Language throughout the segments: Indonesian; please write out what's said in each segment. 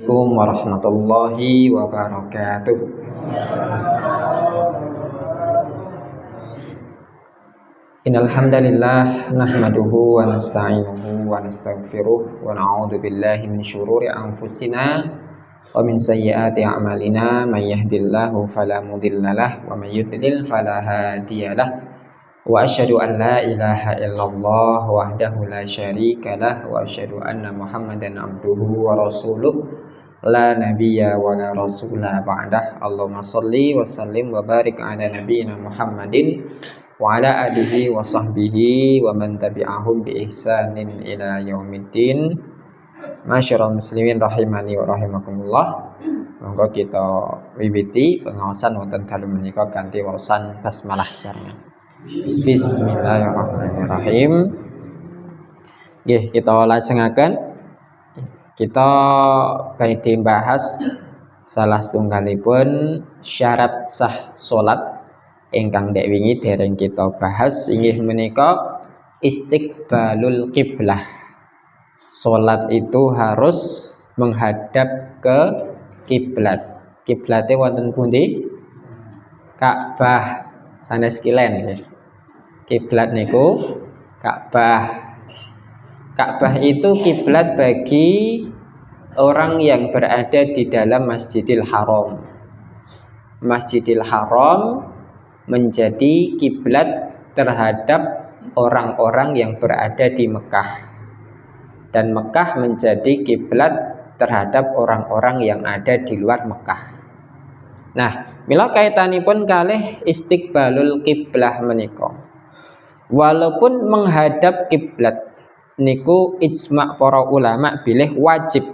Assalamualaikum warahmatullahi wabarakatuh. Innal hamdalillah nahmaduhu wa nasta'inuhu wa nastaghfiruh wa na'udzu billahi min syururi anfusina wa min sayyiati a'malina may yahdihillahu fala mudhillalah wa may yudlil fala hadiyalah. Wa asyhadu an la ilaha illallah wahdahu la syarikalah wa asyhadu anna Muhammadan abduhu wa rasuluh la nabiyya wa la rasula ba'dah. Allahumma shalli wa sallim wa barik ala nabiyyina Muhammadin wa ala alihi wa sahbihi wa man tabi'ahum bi ihsanin ila yaumiddin. Masyarul muslimin rahimani wa rahimakumullah. Monggo kita wiwiti pengawasan wonten dalu menika kanthi waosan basmalah sareng. Bismillahirrahmanirrahim. Nggih, kita lajengaken. Kita badhe bahas salah setunggalipun syarat sah salat ingkang dek wingi dereng kita bahas inggih menika istiqbalul qiblah. Salat itu harus menghadap ke kiblat. Kiblate wonten pundi? Ka'bah. Sanes kilen nggih. Kiblat niku Ka'bah. Ka'bah itu kiblat bagi orang yang berada di dalam Masjidil Haram. Masjidil Haram menjadi kiblat terhadap orang-orang yang berada di Mekah. Dan Mekah menjadi kiblat terhadap orang-orang yang ada di luar Mekah. Nah, mila kaitanipun kalih istiqbalul qiblah menika. Walaupun menghadap kiblat niku ijma' para ulama bilih wajib.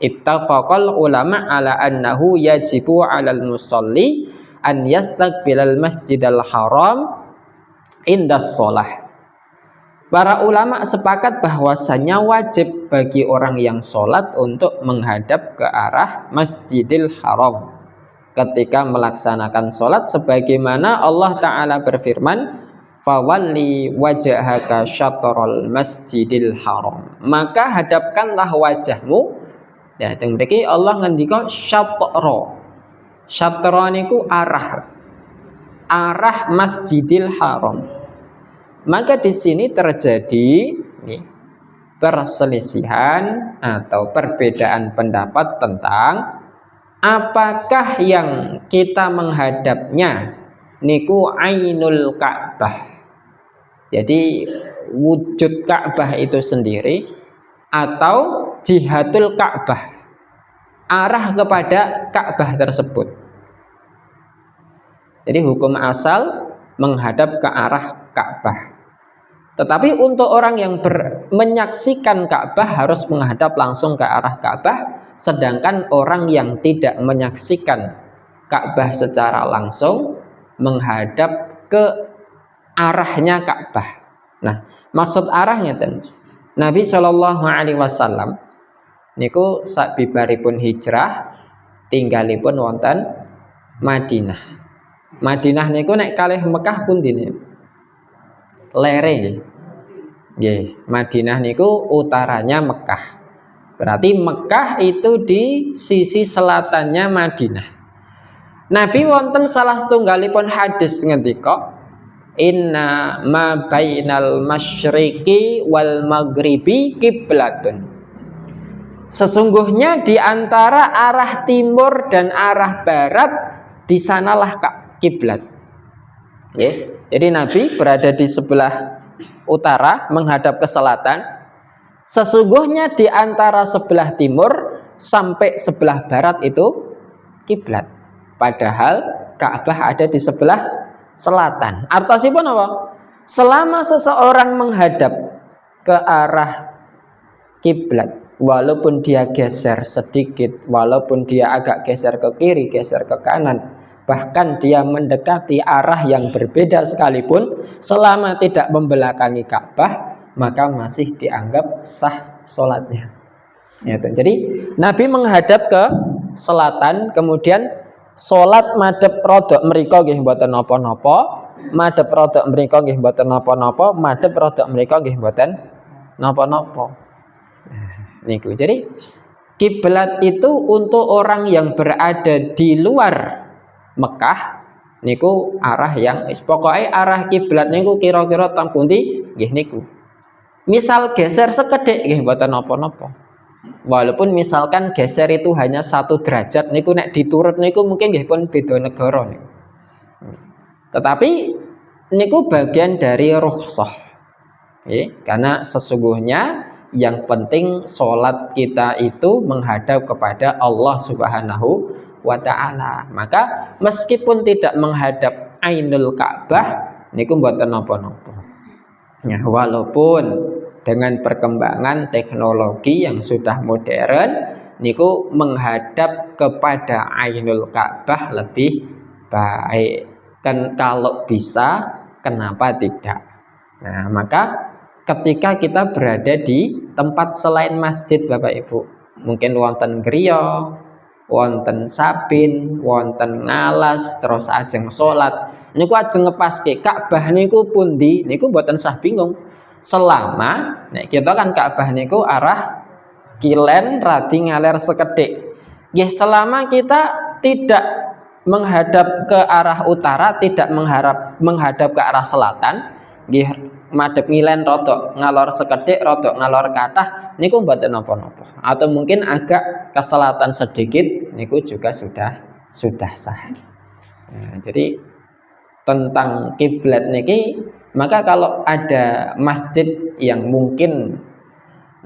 Ittafaqal ulama ala annahu yajibu 'alal musalli an yastaqbilal masjidal haram indas shalah. Para ulama sepakat bahwasanya wajib bagi orang yang sholat untuk menghadap ke arah Masjidil Haram ketika melaksanakan sholat, sebagaimana Allah Ta'ala berfirman, fawalli wajhaka syatrul masjidil haram, maka hadapkanlah wajahmu. Ya, teng mriki Allah ngendika syatra. Syatra niku arah Masjidil Haram. Maka di sini terjadi perselisihan atau perbedaan pendapat tentang apakah yang kita menghadapnya niku ainul Ka'bah. Jadi wujud Ka'bah itu sendiri atau jihatul Ka'bah, arah kepada Ka'bah tersebut. Jadi hukum asal menghadap ke arah Ka'bah. Tetapi untuk orang yang menyaksikan Ka'bah harus menghadap langsung ke arah Ka'bah, sedangkan orang yang tidak menyaksikan Ka'bah secara langsung menghadap ke arahnya Ka'bah. Nah, maksud arahnya ten Nabi Shallallahu Alaihi Wasallam niku sabibaripun hijrah tinggalipun wonten Madinah. Madinah niku nek kalih Mekah pundi niku? Lere nggih. Madinah niku utaranya Mekah. Berarti Mekah itu di sisi selatannya Madinah. Nabi wonten salah setunggalipun hadis ngendika, inna ma bainal masyriqi wal maghribi kiblatun. Sesungguhnya di antara arah timur dan arah barat di sanalah kiblat. Jadi Nabi berada di sebelah utara menghadap ke selatan. Sesungguhnya di antara sebelah timur sampai sebelah barat itu kiblat. Padahal Ka'bah ada di sebelah selatan. Artosipun apa? Selama seseorang menghadap ke arah kiblat, walaupun dia geser sedikit, walaupun dia agak geser ke kiri, geser ke kanan, bahkan dia mendekati arah yang berbeda sekalipun, selama tidak membelakangi Ka'bah, maka masih dianggap sah sholatnya. Jadi Nabi menghadap ke selatan, kemudian sholat madhep rodok mriko nggih mboten napa-napa, madhep rodok mriko nggih mboten napa-napa, madhep rodok mriko nggih mboten napa-napa. Niku. Jadi kiblat itu untuk orang yang berada di luar Mekah niku arah yang pokoknya arah kiblat niku kira-kira teng pundi nggih niku. Misal geser sekedhik nggih mboten napa-napa. Walaupun misalkan geser itu hanya 1 derajat niku nek diturut niku mungkin nggih pun beda negara niku. Tetapi niku bagian dari rukhsah. Karena sesungguhnya yang penting sholat kita itu menghadap kepada Allah Subhanahu wa ta'ala. Maka meskipun tidak menghadap Ainul Ka'bah niku mboten napa-napa. Ya, walaupun dengan perkembangan teknologi yang sudah modern niku menghadap kepada Ainul Ka'bah lebih baik. Kan kalau bisa kenapa tidak? Nah, maka ketika kita berada di tempat selain masjid Bapak Ibu, mungkin wonten griya, wonten sabin, wonten ngalas, terus ajeng salat, niku ajeng ngepaske Ka'bah niku pundi, niku mboten sah bingung. Selama nek kita kan Ka'bah niku arah kilen radi ngaler sekedhik. Nggih, selama kita tidak menghadap ke arah utara, tidak menghadap ke arah selatan, nggih madhep ngilen rodok ngalor sekedhik, rodok ngalor kathah niku mboten napa-napa. Atau mungkin agak ke selatan sedikit niku juga sudah sah. Nah, jadi tentang kiblat niki, maka kalau ada masjid yang mungkin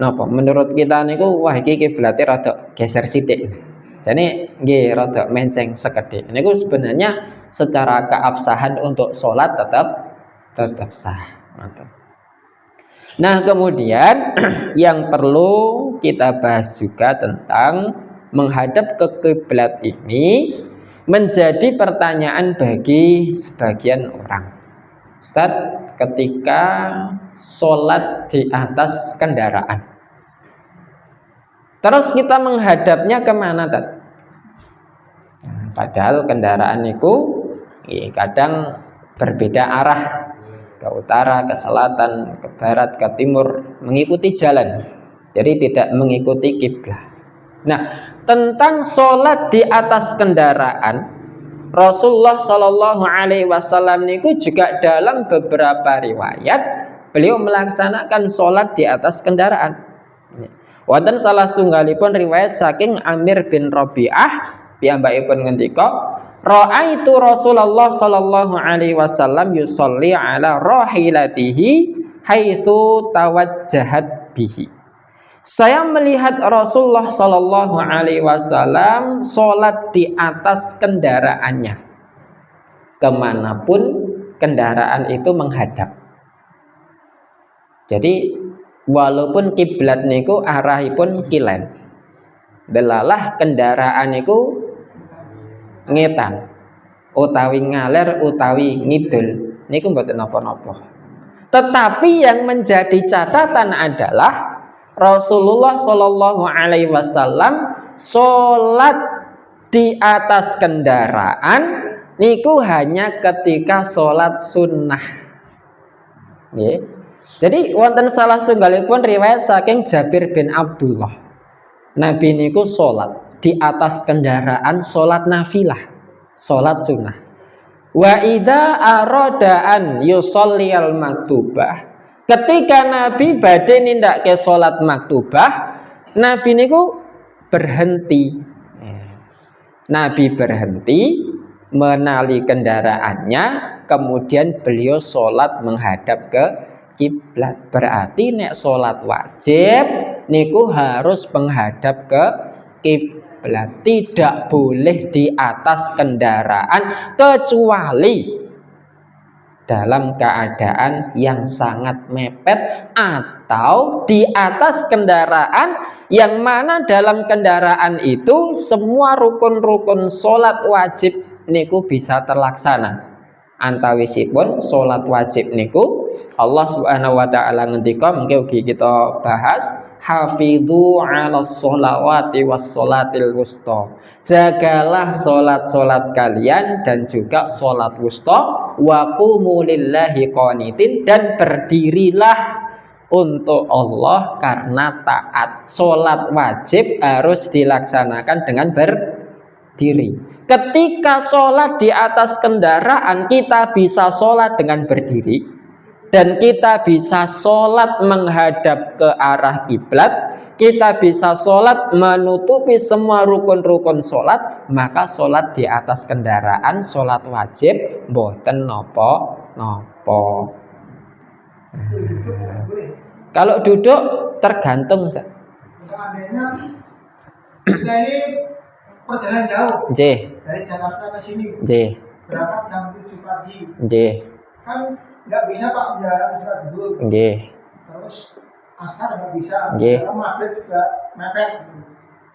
napa menurut kita niku wah iki kiblate rada geser sithik. Jadi nggih rada menceng sekedhik. Niku sebenarnya secara keabsahan untuk sholat tetap sah. Nah, kemudian yang perlu kita bahas juga tentang menghadap ke kiblat ini menjadi pertanyaan bagi sebagian orang. Ustaz, ketika sholat di atas kendaraan, terus kita menghadapnya kemana, Tad? Padahal kendaraan itu kadang berbeda arah, ke utara, ke selatan, ke barat, ke timur, mengikuti jalan. Jadi tidak mengikuti kiblat. Nah, tentang sholat di atas kendaraan, Rasulullah Shallallahu Alaihi Wasallam niku juga dalam beberapa riwayat beliau melaksanakan sholat di atas kendaraan. Wonten salah setunggalipun riwayat saking Amir bin Rabi'ah piyambakipun ngendika, ra'aitu Rasulullah sallallahu alaihi wasallam yusolli ala rahilatihi haitsu tawajjahat bihi. Saya melihat Rasulullah sallallahu alaihi wasallam sholat di atas kendaraannya, kemanapun kendaraan itu menghadap. Jadi walaupun kiblat niku arahipun kilen, delalah kendaraan niku ngetan utawi ngaler utawi ngidul niku mboten napa-napa. Tetapi yang menjadi catatan adalah Rasulullah Shallallahu Alaihi Wasallam sholat di atas kendaraan niku hanya ketika sholat sunnah. Jadi wonten salah setunggalipun riwayat saking Jabir bin Abdullah, Nabi niku sholat di atas kendaraan sholat nafilah, sholat sunnah. Wa idza arada an yusalliyal maktubah, ketika Nabi badhe nindakake sholat maktubah, Nabi niku berhenti. Nabi berhenti menali kendaraannya, kemudian beliau sholat menghadap ke kiblat. Berarti nek sholat wajib niku harus menghadap ke kiblat, tidak boleh di atas kendaraan kecuali dalam keadaan yang sangat mepet atau di atas kendaraan yang mana dalam kendaraan itu semua rukun-rukun sholat wajib niku bisa terlaksana. Antawisipun sholat wajib niku Allah Subhanahu wa taala ngendika, mungkin kita bahas, hafidhu 'alas sholawati was sholatil wusta. Jagalah sholat-sholat kalian dan juga sholat wusta, wa qumu lillahi qanitin, dan berdirilah untuk Allah karena taat. Sholat wajib harus dilaksanakan dengan berdiri. Ketika sholat di atas kendaraan, kita bisa sholat dengan berdiri. Dan kita bisa sholat menghadap ke arah kiblat, kita bisa sholat menutupi semua rukun-rukun sholat, maka sholat di atas kendaraan, sholat wajib, mboten nopo. Kalau duduk tergantung. Seandainya kita ini perjalanan jauh dari Jakarta ke sini, berangkat jam 7 pagi, kan nggak bisa Pak menjalankan sholat zuhur, terus asar nggak bisa, maghrib juga mepet.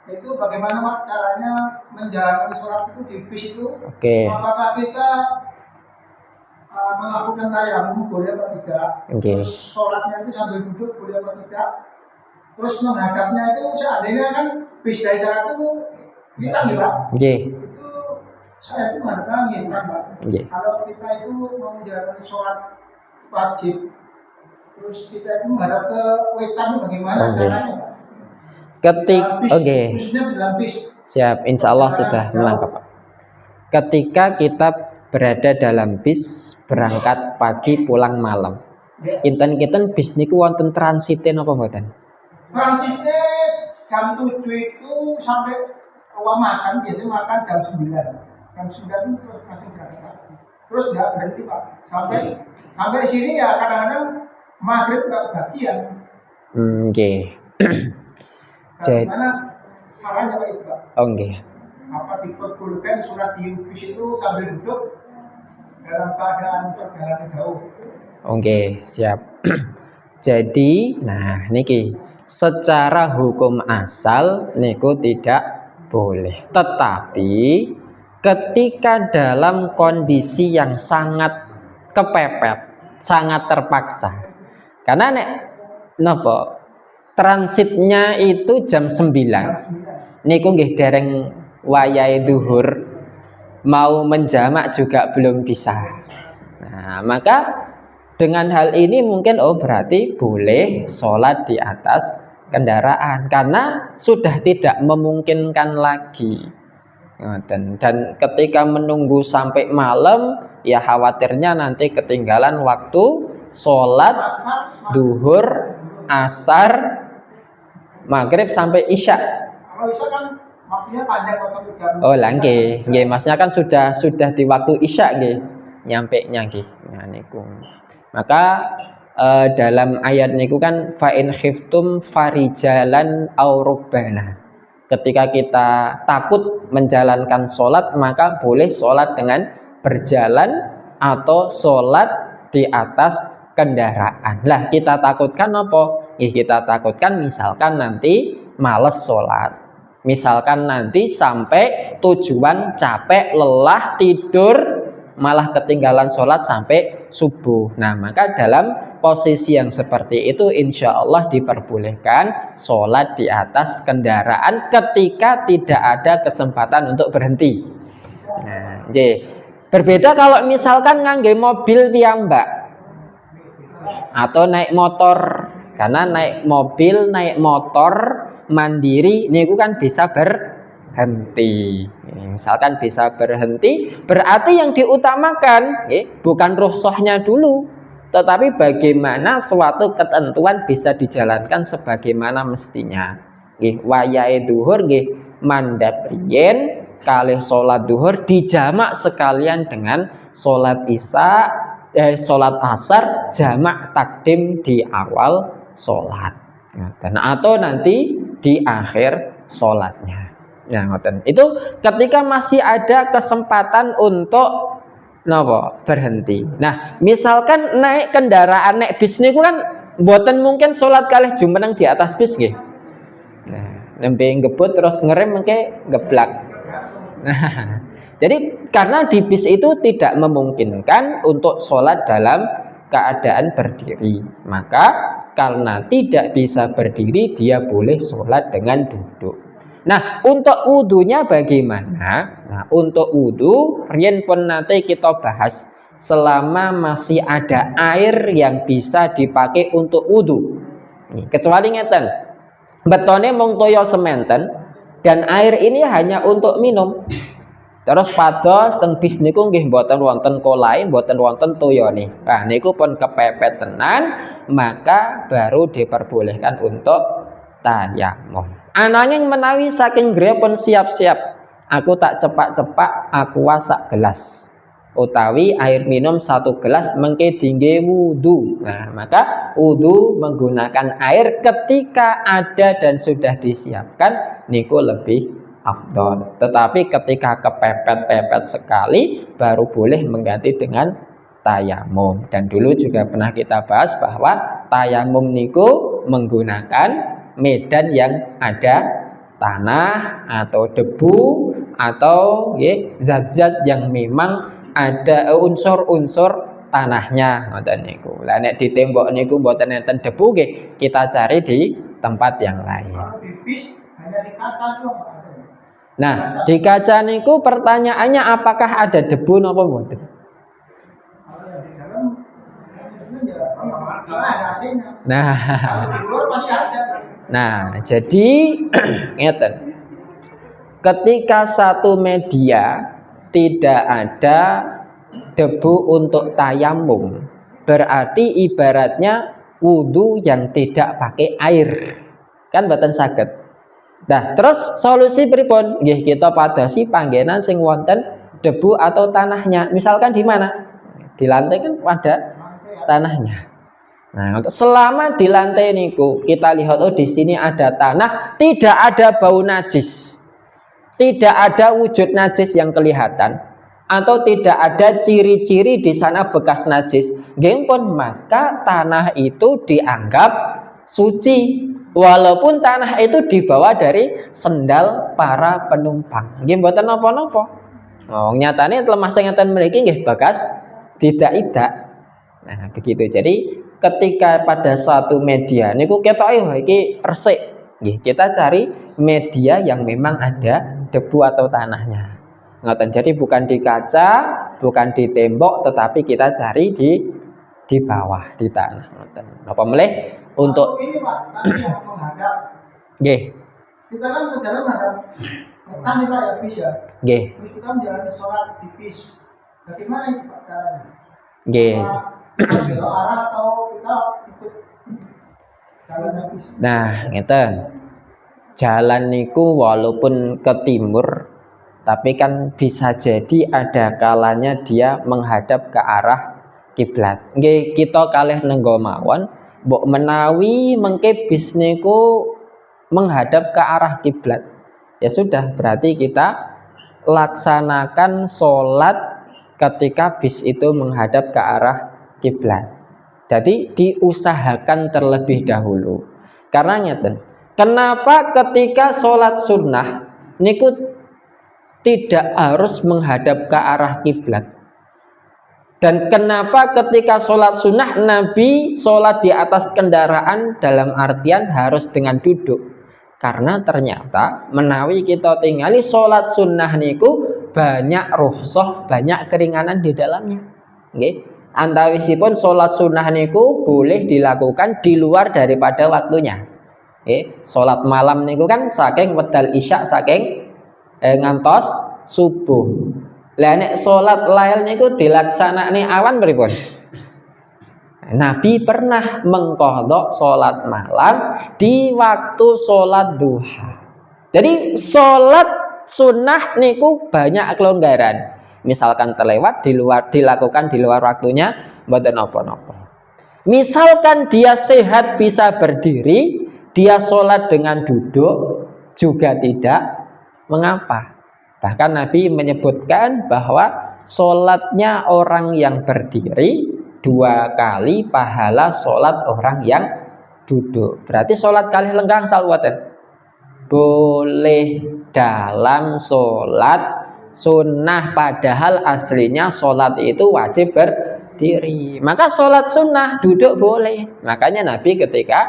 Itu bagaimana Pak caranya menjalankan sholat itu di bis itu? Apakah kita melakukan tayamum boleh atau tidak? Terus sholatnya itu sambil duduk boleh atau tidak? Terus menghadapnya itu seandainya kan bis dari Jakarta itu kita nih Pak. Itu saya itu menghadapnya ngitam Pak. Kalau kita itu mau menjalankan sholat wajib, terus kita itu menghadap ke wetan bagaimana caranya Pak? Siap, insya Allah sudah melengkap Pak. Ketika kita berada dalam bis berangkat pagi pulang malam, kinten-kinten bis niku wonten transitin apa mboten? Transitnya jam 7 itu sampai ruang makan, biasanya makan jam 9. Jam 9 itu terus langsung berangkat. Terus nggak berhenti Pak. Sampai sini ya kadang-kadang maghrib nggak bagian. Bagaimana salahnya Pak itu Pak? Apa diperbolehkan sholat di bis itu sambil duduk dalam keadaan perjalanan jauh? Siap. Jadi, nah niki secara hukum asal niku tidak boleh. Tetapi ketika dalam kondisi yang sangat kepepet, sangat terpaksa. Karena transitnya itu jam 9. Niku nggih dereng wayahe duhur, mau menjamak juga belum bisa. Nah, maka dengan hal ini mungkin berarti boleh sholat di atas kendaraan karena sudah tidak memungkinkan lagi. Dan ketika menunggu sampai malam, ya khawatirnya nanti ketinggalan waktu sholat duhur, asar, maghrib sampai isya. Kalau isya kan waktunya panjang sampai jam. Masnya kan sudah di waktu isya nyampe-nya Nah niku. Maka dalam ayat niku kan fa in khiftum farijalan aw rubbana. Ketika kita takut menjalankan sholat, maka boleh sholat dengan berjalan atau sholat di atas kendaraan. Lah kita takutkan apa? Kita takutkan misalkan nanti males sholat, misalkan nanti sampai tujuan capek, lelah, tidur, malah ketinggalan sholat sampai subuh. Nah maka dalam posisi yang seperti itu insya Allah diperbolehkan sholat di atas kendaraan ketika tidak ada kesempatan untuk berhenti. Nah, berbeda kalau misalkan ngangge mobil piyambak atau naik motor. Karena naik mobil, naik motor mandiri niku kan bisa berhenti. Misalkan bisa berhenti, berarti yang diutamakan bukan rukhsahnya dulu, tetapi bagaimana suatu ketentuan bisa dijalankan sebagaimana mestinya. Wayahe duhur mandhap riyen kalih salat duhur dijamak sekalian dengan salat isya, salat asar jamak takdim di awal sholat, atau nanti di akhir sholatnya. Itu ketika masih ada kesempatan untuk berhenti. Nah, misalkan naik kendaraan, naik bis niku kan mboten mungkin sholat kalih jumeneng di atas bis nggih. Nah, nembe ngebut terus ngerem mengke geblak. Nah, jadi karena di bis itu tidak memungkinkan untuk sholat dalam keadaan berdiri, maka karena tidak bisa berdiri dia boleh sholat dengan duduk. Nah untuk wudhunya bagaimana? Nah untuk wudhu riyen pun nanti kita bahas selama masih ada air yang bisa dipakai untuk wudhu. Kecuali ngeten, betone mung toya sementen dan air ini hanya untuk minum. Terus pados teng bis niku nggih mboten wonten kolae, mboten wonten toyane. Nah niku pun kepepet tenan, maka baru diperbolehkan untuk tayamum. Ananging menawi saking griya pun siap-siap, aku tak cepak-cepak aqua sak gelas, utawi air minum 1 gelas mengke dingge wudu. Nah, maka wudu menggunakan air ketika ada dan sudah disiapkan niku lebih afdol. Tetapi ketika kepepet-pepet sekali baru boleh mengganti dengan tayamum. Dan dulu juga pernah kita bahas bahwa tayamum niku menggunakan medan yang ada tanah atau debu atau zat-zat yang memang ada unsur-unsur tanahnya ngoten niku. Lah nek di tembok niku mboten enten debu nggih, kita cari di tempat yang lain. Nah, di kaca niku pertanyaannya apakah ada debu napa mboten? Nah, jadi ngeten. Ketika satu media tidak ada debu untuk tayamum, berarti ibaratnya wudu yang tidak pakai air. Kan mboten saged. Nah, terus solusi pripun? Nggih kita padosi panggenan sing wonten debu atau tanahnya. Misalkan di mana? Di lantai kan ada tanahnya. Nah, selama di lantai niku kita lihat di sini ada tanah, tidak ada bau najis. Tidak ada wujud najis yang kelihatan atau tidak ada ciri-ciri di sana bekas najis. Nggih pun maka tanah itu dianggap suci. Walaupun tanah itu dibawa dari sendal para penumpang. Nggih mboten napa-napa. Oh, nyatane lemah sing ngeten mriki nggih bekas tidak. Nah, begitu. Jadi ketika pada suatu media niku ketoke iki resik, nggih kita cari media yang memang ada debu atau tanahnya. Ngoten. Jadi bukan di kaca, bukan di tembok, tetapi kita cari di bawah, di tanah. Ngoten. Napa melih untuk ini Pak, tadi yang menghadap. Nggih. Kita kan berjalan menghadap kan ini Pak ya bis ya. Nggih. Terus kita menjalani sholat di bis. Bagaimana itu Pak caranya? Nggih. Kita belok arah atau kita ikut jalan bis? Nah, ngeten. Jalan niku walaupun ke timur, tapi kan bisa jadi ada kalanya dia menghadap ke arah kiblat. Nggih kita kalih nenggo mawon, mbok menawi mengke bis niku menghadap ke arah kiblat. Ya sudah, berarti kita laksanakan sholat ketika bis itu menghadap ke arah kiblat. Jadi diusahakan terlebih dahulu. Karena ngeten, kenapa ketika sholat sunnah niku tidak harus menghadap ke arah kiblat? Dan kenapa ketika sholat sunnah Nabi sholat di atas kendaraan dalam artian harus dengan duduk? Karena ternyata menawi kita tinggali sholat sunnah niku banyak rukhsah, banyak keringanan di dalamnya. Okay? Antawisipun sholat sunnah niku boleh dilakukan di luar daripada waktunya. Okay? Sholat malam niku kan saking wedal isya saking ngantos subuh. Lah nek salat lail niku dilaksanakne awan pripun? Nabi pernah mengqadha salat malam di waktu salat duha. Jadi salat sunnah niku banyak kelonggaran. Misalkan terlewat dilakukan di luar waktunya mboten napa-napa. Misalkan dia sehat bisa berdiri, dia salat dengan duduk juga tidak mengapa. Bahkan Nabi menyebutkan bahwa sholatnya orang yang berdiri 2 kali pahala sholat orang yang duduk. Berarti sholat kali lenggang salwaten. Boleh dalam sholat sunnah, padahal aslinya sholat itu wajib berdiri. Maka sholat sunnah duduk boleh. Makanya Nabi ketika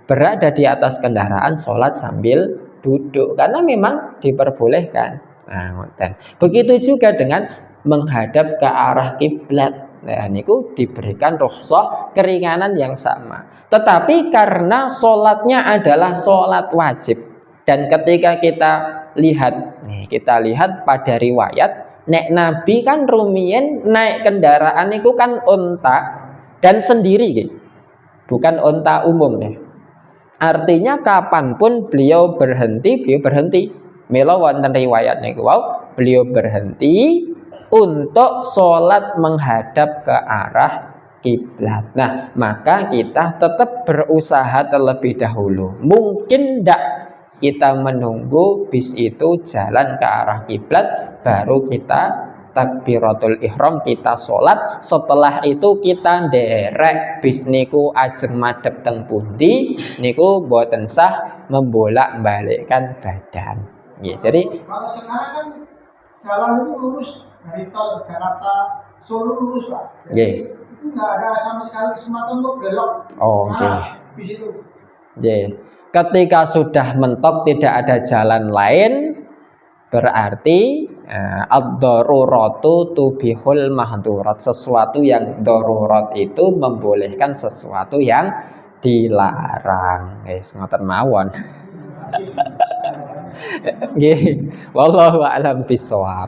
berada di atas kendaraan sholat sambil duduk, karena memang diperbolehkan. Nah, dan begitu juga dengan menghadap ke arah kiblat. nah niku diberikan rukhsah keringanan yang sama. Tetapi karena sholatnya adalah sholat wajib, dan ketika kita lihat pada riwayat, nek Nabi kan rumiyin naik kendaraan niku kan unta dan sendiri gitu. Bukan unta umum ya. Artinya kapanpun beliau berhenti. Mila wonten riwayat niku wow, beliau berhenti untuk sholat menghadap ke arah kiblat. Nah, maka kita tetap berusaha terlebih dahulu. Mungkin tidak kita menunggu bis itu jalan ke arah kiblat, baru kita takbiratul ihram, kita sholat. Setelah itu kita nderek bis niku ajeng madhep teng pundi niku boten sah membolak-balikkan badan. Ya, jadi kalau sekarang kan jalan itu lurus dari tol Jakarta Solo lurus Pak. Jadi itu nggak ada sama sekali kesempatan untuk belok. Di situ. Ketika sudah mentok tidak ada jalan lain, berarti ad-daruratu tubihul mahdurat. Sesuatu yang darurat itu membolehkan sesuatu yang dilarang. Ngoten mawon. Nggih, wallahu a'lam bishawab.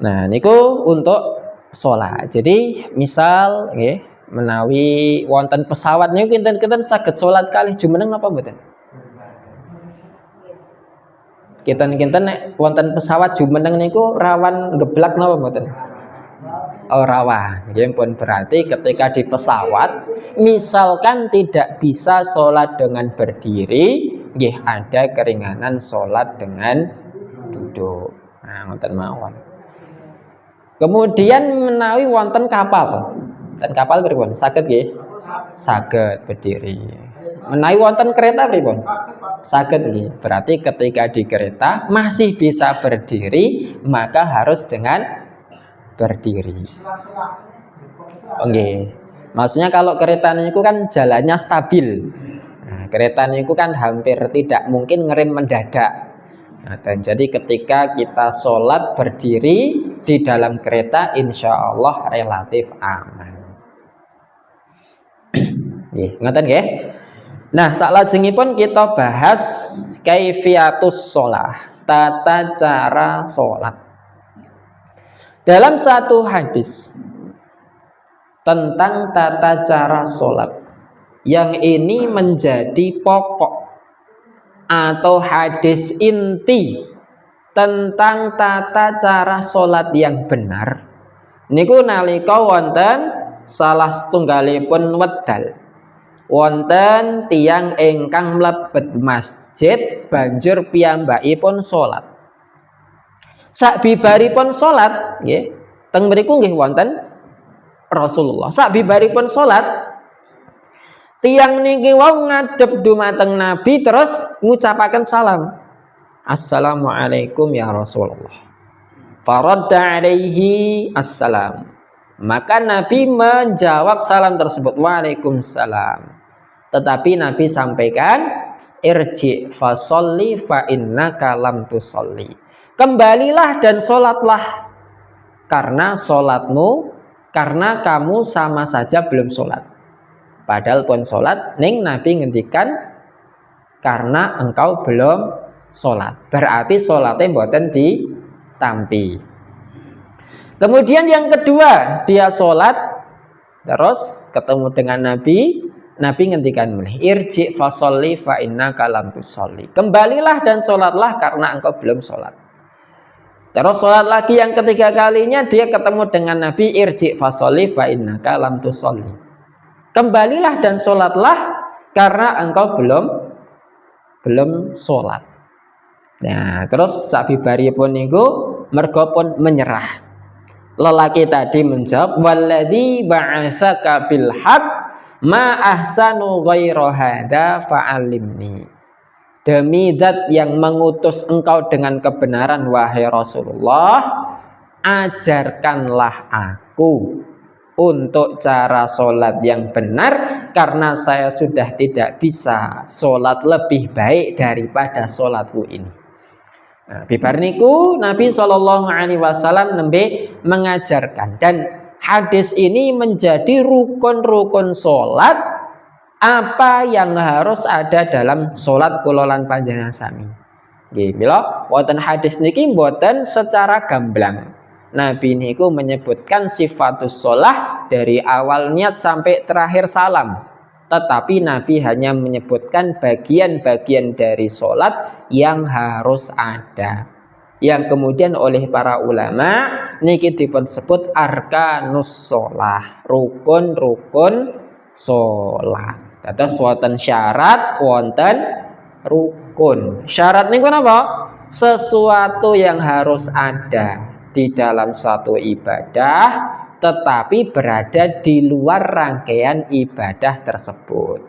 Nah, niku untuk sholat. Jadi misal nggih menawi wonten pesawat niku kinten-kinten saged sholat kalih jumeneng napa mboten? Kinten-kinten nek wonten pesawat jumeneng niku rawan geblak napa mboten? Oh, rawan. Nggih pun berarti ketika di pesawat misalkan tidak bisa sholat dengan berdiri, nggih ada keringanan sholat dengan duduk. Nah, ngoten mawon. Kemudian menawi wonten kapal. Dan kapal pripun? Saged nggih? Saged berdiri. Menawi wonten kereta pripun? Saged nggih. Berarti ketika di kereta masih bisa berdiri, maka harus dengan berdiri. Oke. Maksudnya kalau kereta niku kan jalannya stabil. Nah, kereta niku kan hampir tidak mungkin ngerem mendadak. Nah, dan jadi ketika kita sholat berdiri di dalam kereta, insya Allah relatif aman. Ngoten nggih. Nah, salajengipun kita bahas kaifiatus sholah, tata cara sholat. Dalam satu hadis tentang tata cara sholat, yang ini menjadi pokok atau hadis inti tentang tata cara sholat yang benar, niku nalika wonten salah setunggalipun wedal, wonten tiyang ingkang mlebet masjid banjur piyambakipun sholat. Sakbibaripun sholat, nggih, teng mriku nggih wonten Rasulullah. Sakbibaripun sholat, tiyang niki wau ngadhep dumateng Nabi terus ngucapaken salam. Assalamualaikum ya Rasulullah. Faradda alaihi assalam. Maka Nabi menjawab salam tersebut, waalaikumsalam. Tetapi Nabi sampaikan, irji fa sholli fa innaka lam tusolli. Kembalilah dan sholatlah, karena kamu sama saja belum sholat. Padahal pun sholat, ning Nabi ngendikan karena engkau belum sholat. Berarti sholatnya mboten ditampi. Kemudian yang kedua, dia sholat terus ketemu dengan Nabi. Nabi ngendikan mulai, irji fa sholli fa innaka lam tusolli. Kembalilah dan sholatlah karena engkau belum sholat. Terus sholat lagi yang ketiga kalinya, dia ketemu dengan Nabi, irji fa sholli fa innaka lam tusolli. Kembalilah dan sholatlah karena engkau belum sholat. Nah, terus sabibaripun niku mergo pun menyerah. Lelaki tadi menjawab, walladzi ba'atsaka bil haqq ma ahsanu ghairu hada fa'alimni. Demi zat yang mengutus engkau dengan kebenaran wahai Rasulullah, ajarkanlah aku untuk cara sholat yang benar, karena saya sudah tidak bisa sholat lebih baik daripada sholatku ini. Nah, bibar niku Nabi SAW nembe mengajarkan, dan hadis ini menjadi rukun-rukun sholat apa yang harus ada dalam sholat kula lan panjenengan sami. Nggih, mila wonten hadis niki mboten secara gamblang. Nabi niku menyebutkan sifatus sholah dari awal niat sampai terakhir salam. Tetapi Nabi hanya menyebutkan bagian-bagian dari sholat yang harus ada, yang kemudian oleh para ulama niki disebut arkanus sholah, rukun-rukun sholat. Terus wonten syarat, wonten rukun. Syarat niku napa? Sesuatu yang harus ada di dalam suatu ibadah tetapi berada di luar rangkaian ibadah tersebut.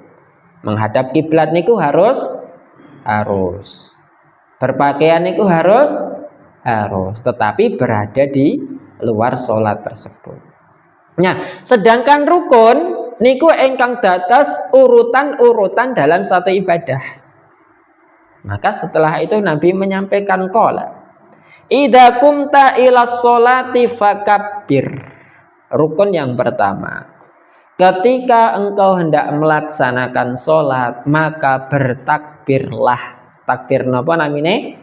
Menghadap kiblat niku harus. Berpakaian niku harus, tetapi berada di luar sholat tersebut. Nah, sedangkan rukun niku ingkang dados urutan-urutan dalam satu ibadah. Maka setelah itu Nabi menyampaikan qala idza kumta ila sholati fakabbir. Rukun yang pertama, ketika engkau hendak melaksanakan sholat maka bertakbirlah. Takbir napa namine?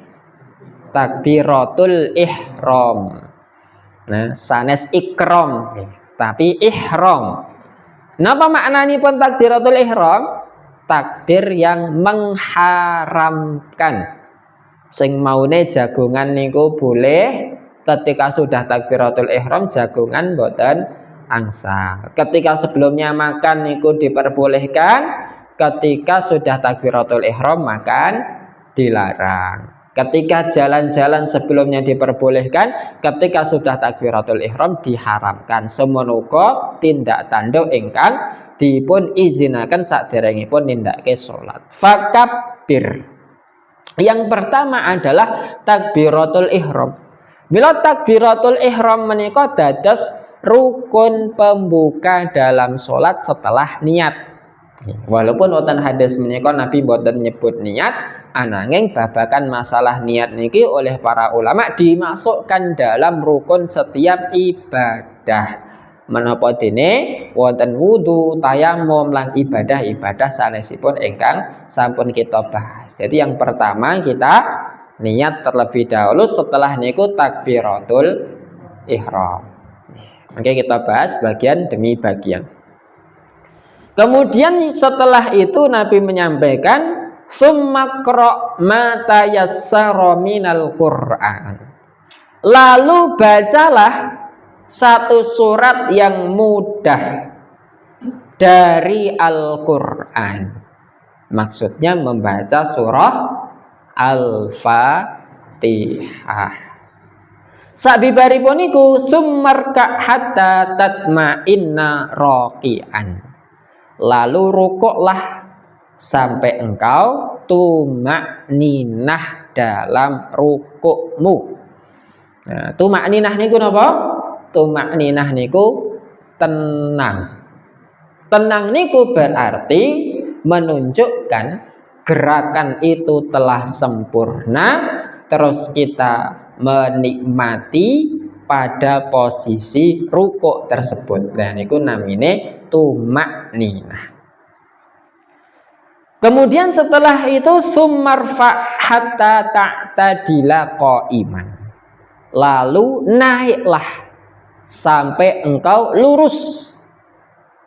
Takbiratul ihram. Nah, sanes ikram, tapi ihram. Napa maknanipun takbiratul ihram? Takbir yang mengharamkan. Sing maune jagongan niku boleh, ketika sudah takbiratul ihram jagongan boten angsal. Ketika sebelumnya makan niku diperbolehkan, ketika sudah takbiratul ihram makan dilarang. Ketika jalan-jalan sebelumnya diperbolehkan, ketika sudah takbiratul ihram diharamkan. Semenuga tindak tanduk ingkang dipun izinaken saderengipun nindakake salat. Fakabbir. Yang pertama adalah takbiratul ihram. Bila takbiratul ihram menika dados rukun pembuka dalam sholat setelah niat. Walaupun wonten hadis menika Nabi boten nyebut niat, ananging babakan masalah niat niki oleh para ulama dimasukkan dalam rukun setiap ibadah. Menapa dene wonten wudu, tayamum lan ibadah-ibadah sanesipun ingkang sampun kita bahas. Jadi yang pertama kita niat terlebih dahulu, setelah niku takbiratul ihram. Oke, kita bahas bagian demi bagian. Kemudian setelah itu Nabi menyampaikan summakra ma tayassara minal Qur'an. Lalu bacalah satu surat yang mudah dari Al-Qur'an. Maksudnya membaca surah Al-Fatihah. Sabibaripun iku summarka hatta tatma'inna raqi'an. Lalu rukuklah sampai engkau tumakninah dalam rukukmu. Nah, tumakninah niku napa? Tumakninah niku tenang. Tenang niku berarti menunjukkan gerakan itu telah sempurna, terus kita menikmati pada posisi rukuk tersebut. Dan itu namanya tumakninah. Kemudian setelah itu summarfa hatta ta'tadila qa'iman. Lalu naiklah sampai engkau lurus.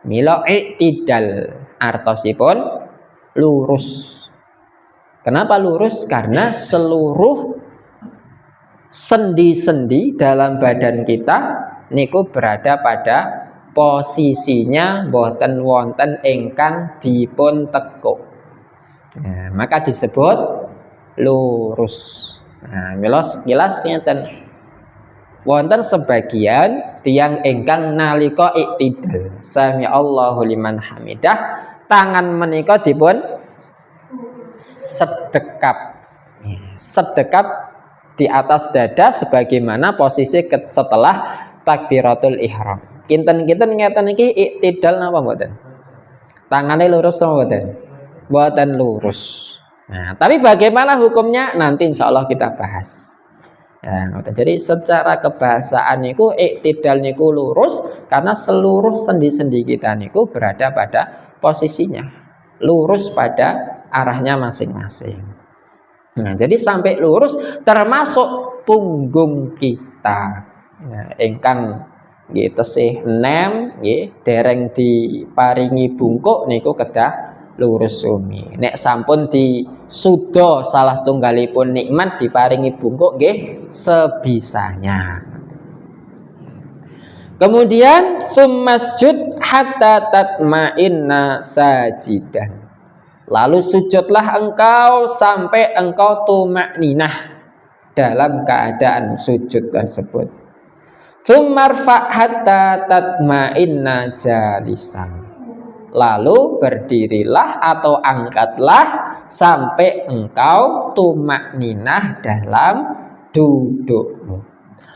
Mila i'tidal artosipun lurus. Kenapa lurus? Karena seluruh sendi-sendi dalam badan kita niku berada pada posisinya boten wonten ingkang dipun tekuk. Nah, maka disebut lurus. Nah, mila sekilas ngeten. Wonten sebagian tiyang ingkang nalika iktidal sami Allahu liman hamidah, tangan menika dipun sedekap di atas dada sebagaimana posisi setelah takbiratul ihram. Kinten-kinten ngeten iki iktidal napa mboten? Tangane lurus napa mboten? Mboten lurus. Nah, tapi bagaimana hukumnya nanti insya Allah kita bahas. Ya, jadi secara kebahasaan niku iktidal niku lurus karena seluruh sendi-sendi kita niku berada pada posisinya, lurus pada arahnya masing-masing. Nah, jadi sampai lurus termasuk punggung kita. Nah, ingkang gitu sih nem, dereng diparingi bungkuk niku kedah lurus sumi. Nek sampun disuda salah setunggalipun nikmat diparingi bungkuk nggih sebisanya. Kemudian summasjud hatta tatma'inna sajidan. Lalu sujudlah engkau sampai engkau tumakninah dalam keadaan sujud tersebut. Summarfa hatta tatma'inna jalisan. Lalu berdirilah atau angkatlah sampai engkau tumakninah dalam dudukmu.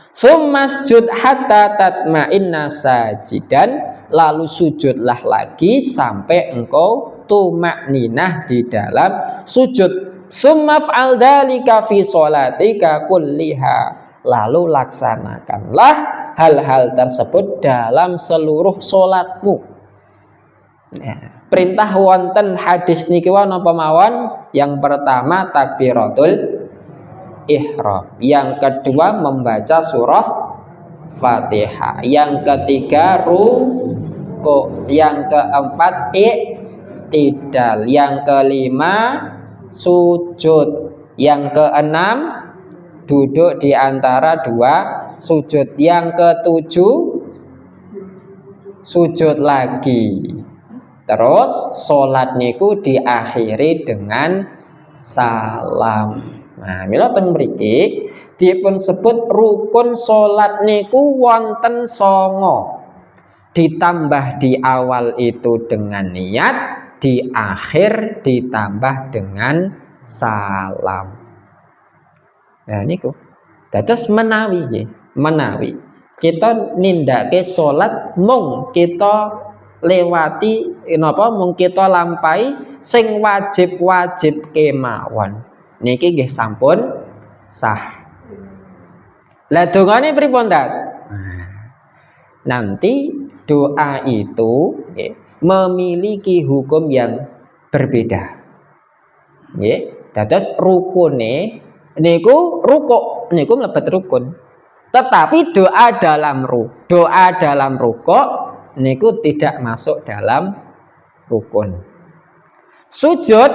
Summasjud hatta tatma'inna sajidan. Lalu sujudlah lagi sampai engkau tumakninah di dalam sujud. Summaf'al dzalika fi sholatika kulliha. Lalu laksanakanlah hal-hal tersebut dalam seluruh solatmu. Ya, perintah wonten hadis niki napa mawon? Yang pertama takbiratul ihram, yang kedua membaca surah Fatihah, yang ketiga ruku, yang keempat i'tidal, yang kelima sujud, yang keenam duduk di antara dua sujud, yang ketujuh sujud lagi. Terus sholat niku diakhiri dengan salam. Nah, mila teng mriki dipun sebut rukun sholat niku wonten 9. Ditambah di awal itu dengan niat, di akhir ditambah dengan salam. Nah niku dados menawi kita nindake sholat mung kita lewati napa mung kita lampahi sing wajib-wajib kemawon niki nggih sampun sah. Lah dongane pripun ta? Nanti doa itu memiliki hukum yang berbeda. Nggih, dados rukune niku rukuk niku mlebet rukun. Tetapi doa dalam rukuk niku tidak masuk dalam rukun. Sujud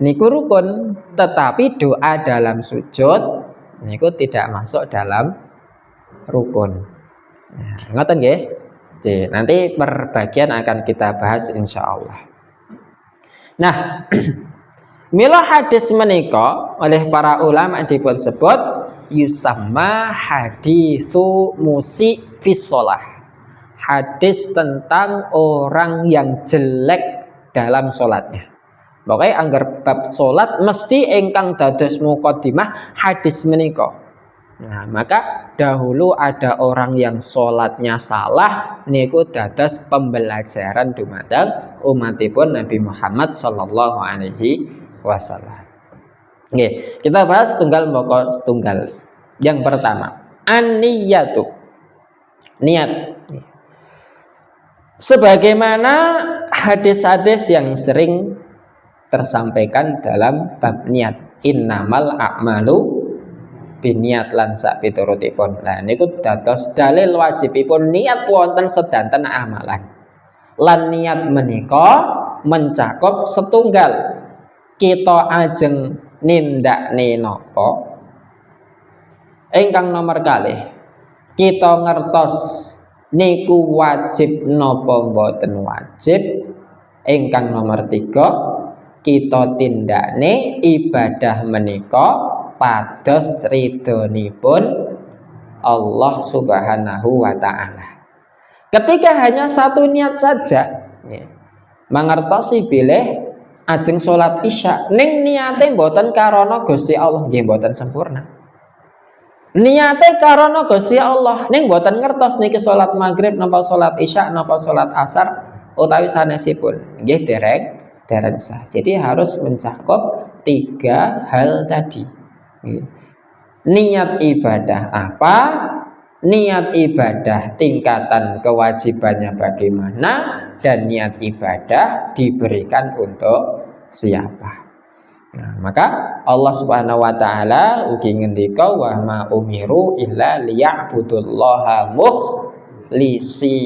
niku rukun, tetapi doa dalam sujud niku tidak masuk dalam rukun. Nah, ngoten nggih. Nanti perbagian akan kita bahas insyaallah. Nah, mila hadis menika oleh para ulama dipun sebut yusamma haditsu musi fis shalah. Hadis tentang orang yang jelek dalam sholatnya. Pokoknya anggar bab sholat mesti ingkang dados muqaddimah hadis menika. Nah, maka dahulu ada orang yang sholatnya salah niku dados pembelajaran dumateng umatipun Nabi Muhammad sallallahu alaihi wasallam. Oke, kita bahas tunggal pokok tunggal. Yang pertama, an-niyatu. Niat. Sebagaimana hadis-hadis yang sering tersampaikan dalam bab niat, innamal a'malu biniat lan sak piturutipun. Lah niku dados dalil wajibipun niat wonten sedanten amalan. Lan niat menika mencakup setunggal kita ajeng nindakne napa. Ingkang nomor kalih kita ngertos niku wajib napa mboten wajib. Ingkang nomor 3 kita tindakne ibadah menika pados ridhonipun Allah Subhanahu wa taala. Ketika hanya satu niat saja mangertosi bilih ajeng salat Isya ning niate mboten karana Gusti Allah nggih mboten sempurna. Niate karena Gusti Allah ning mboten ngertos niki salat maghrib napa salat isya napa salat asar utawi sanesipun nggih dereng sah. Jadi harus mencakup tiga hal tadi. Niat ibadah apa? Niat ibadah tingkatan kewajibannya bagaimana, dan niat ibadah diberikan untuk siapa. Nah, maka Allah Subhanahu wa taala ugi ngendika wa ma umiru illa liya'budullaha mukhlisina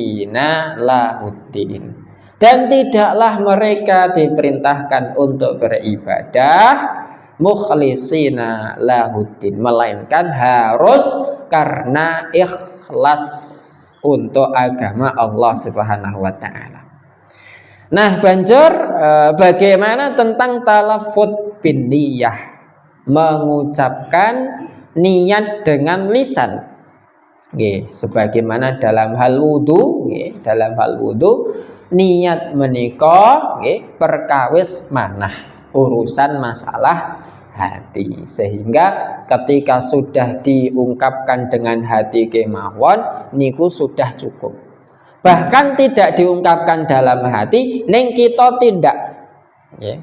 lahuddin. Dan tidaklah mereka diperintahkan untuk beribadah mukhlisina lahuddin, melainkan harus karena ikhlas untuk agama Allah Subhanahu wa taala. Nah, banjur bagaimana tentang talaffuz bin niyah, mengucapkan niat dengan lisan. Sebagaimana dalam hal wudu, dalam hal wudu niat menika perkawis manah urusan masalah hati, sehingga ketika sudah diungkapkan dengan hati kemawon niku sudah cukup. Bahkan tidak diungkapkan dalam hati, neng kita tindak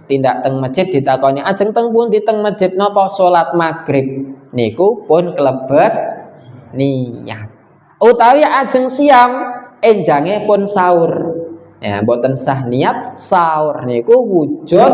tindak teng masjid ditakoni ajeng teng pundi teng masjid napa salat maghrib, niku pun kelebet niat. Utawi ajeng siam enjange pun sahur, ya mboten sah niat sahur niku wujud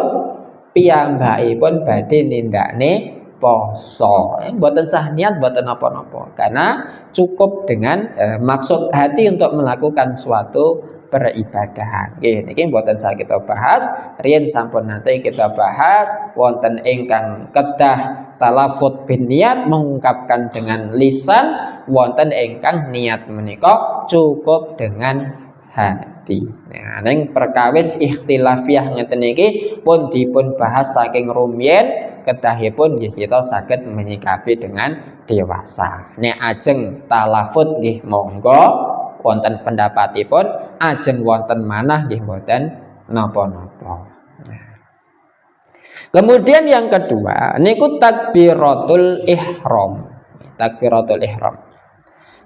piyambakipun badhe nindakne poso, mboten sah niat mboten napa-napa, karena cukup dengan maksud hati untuk melakukan suatu peribadahan. Niki mboten sah kita bahas, riyen sampun nanti kita bahas wonten ingkang kedah talaffuz bin niat mengungkapkan dengan lisan, wonten ingkang niat menika cukup dengan hati. Nah, ning perkawis ikhtilafiyah ngeten niki pun dipun bahas saking rumiyin, kedahipun nggih kita saged menyikapi dengan dewasa. Nek ajeng talaffuz nggih monggo wonten pendapatipun, ajeng wonten manah nggih mboten napa-napa. Kemudian yang kedua niku takbiratul ihram. Takbiratul ihram.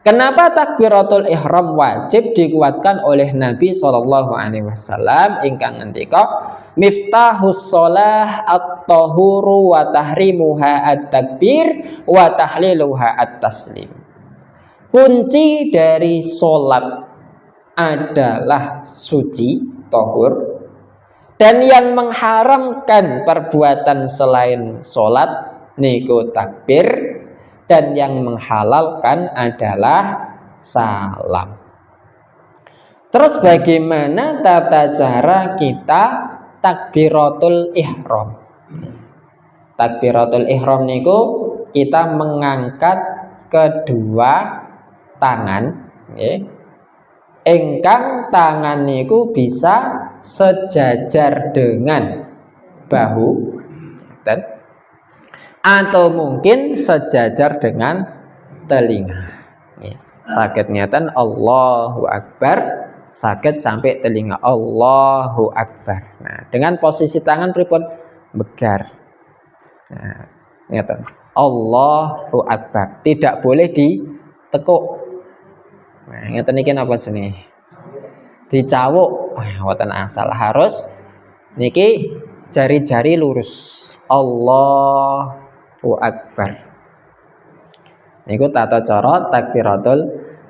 Kenapa takbiratul ihram wajib dikuatkan oleh Nabi sallallahu alaihi wasallam ingkang ngendika miftahus shalah at-tahuru wa tahrimuha at-takbir wa tahliluha at-taslim. Kunci dari salat adalah suci, tahur, dan yang mengharamkan perbuatan selain salat niku takbir, dan yang menghalalkan adalah salam. Terus bagaimana tata cara kita takbiratul ihram? Takbiratul ihram niku kita mengangkat kedua tangan, ingkang tangan niku bisa sejajar dengan bahu, atau mungkin sejajar dengan telinga. Saged ngeten Allahu Akbar, saged sampai telinga Allahu Akbar. Nah, dengan posisi tangan pripun begar. Nah, ngeten Allahu Akbar, tidak boleh ditekuk. Nah, ngeten niki napa jenenge? Dicawuk. Wonten asal, harus niki jari-jari lurus. Allahu Akbar. Niku tata cara takbiratul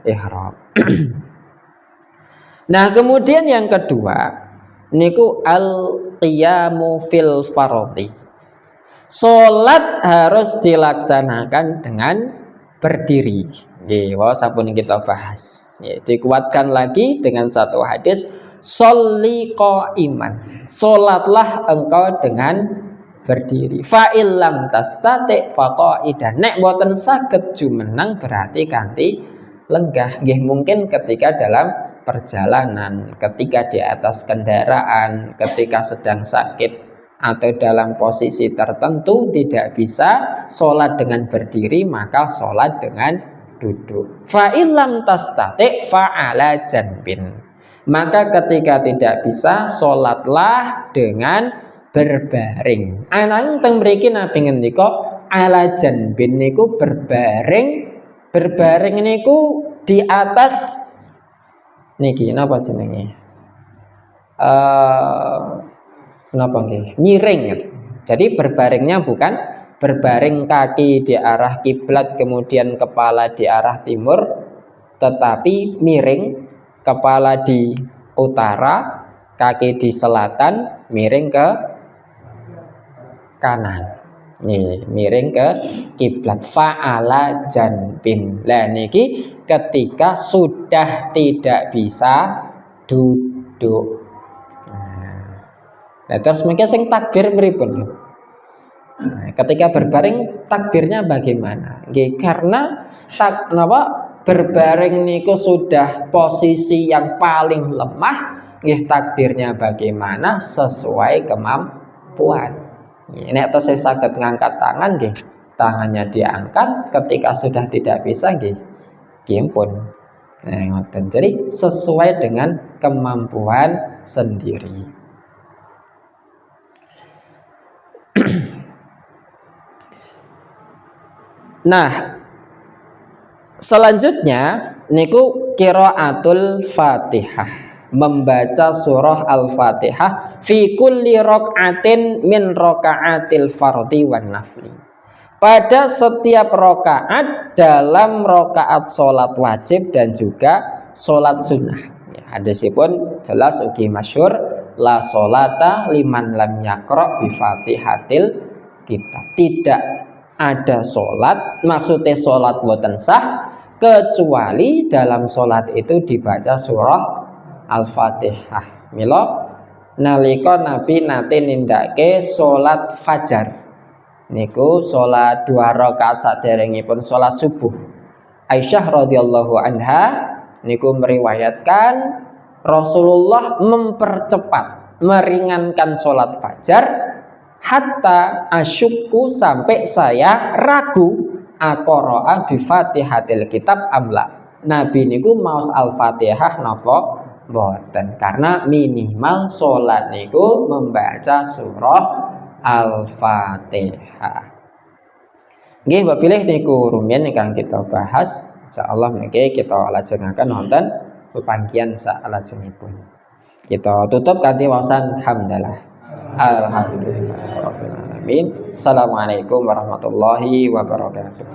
ihram. Nah, kemudian yang kedua niku al-qiyamu fil fardhi. Salat harus dilaksanakan dengan berdiri. Wah, sampun kita bahas. Dikuatkan lagi dengan satu hadis, sholli qa'iman. Salatlah engkau dengan berdiri. Fa illam tastati faqa'idan. Nek boten saged jumeneng berarti kanthi lenggah. Nggih mungkin ketika dalam perjalanan, ketika di atas kendaraan, ketika sedang sakit, atau dalam posisi tertentu tidak bisa sholat dengan berdiri, maka sholat dengan duduk. Fa illam tastati fa'ala janbin. Maka ketika tidak bisa, sholatlah dengan berbaring. Ananging teng mriki Nabi ngendika ala janbin niku berbaring. Berbaring niku di atas niki napa jenenge? Napa nggih? Miring. Jadi berbaringnya bukan berbaring kaki di arah kiblat kemudian kepala di arah timur, tetapi miring, kepala di utara, kaki di selatan, miring ke kanan. Nih, miring ke kiblat. Fa'ala janbin. Lah niki ketika sudah tidak bisa duduk. Nah, terus mungkin sing takbir pripun? Nah, ketika berbaring takbirnya bagaimana? Karena berbaring niku sudah posisi yang paling lemah, takbirnya bagaimana sesuai kemampuan. Ini atau saya sakit ngangkat tangan, tangannya diangkat. Ketika sudah tidak bisa, pun. Jadi sesuai dengan kemampuan sendiri. Nah, selanjutnya niku qiraatul Fatihah, membaca surah Al-Fatihah fi kulli raq'atin min raqa'atil fardhi wan nafli. Pada setiap rakaat dalam rakaat salat wajib dan juga salat sunnah. Hadisipun jelas ugi masyhur, la sholata liman lam yaqra bi Fatihatil kitab. Tidak ada salat, maksudnya salat boten sah kecuali dalam salat itu dibaca surah Al-Fatihah. Mila nalika Nabi nate nindake salat fajar niku salat 2 rakaat saderengipun salat subuh. Aisyah radhiyallahu anha niku meriwayatkan Rasulullah mempercepat, meringankan salat fajar hatta asyukku, sampai saya ragu aqra'a bi Fatihatil kitab amla. Nabi niku maos Al-Fatihah napa boten, karena minimal sholat niku membaca surah Al-Fatihah. Nggih, mbok pilih niku rumiyin ingkang kita bahas. Insyaallah niki kita lajengaken wonten pepanggihan salajengipun. Kita tutup kanthi waosan hamdalah. Alhamdulillahirabbil alamin. Assalamualaikum warahmatullahi wabarakatuh.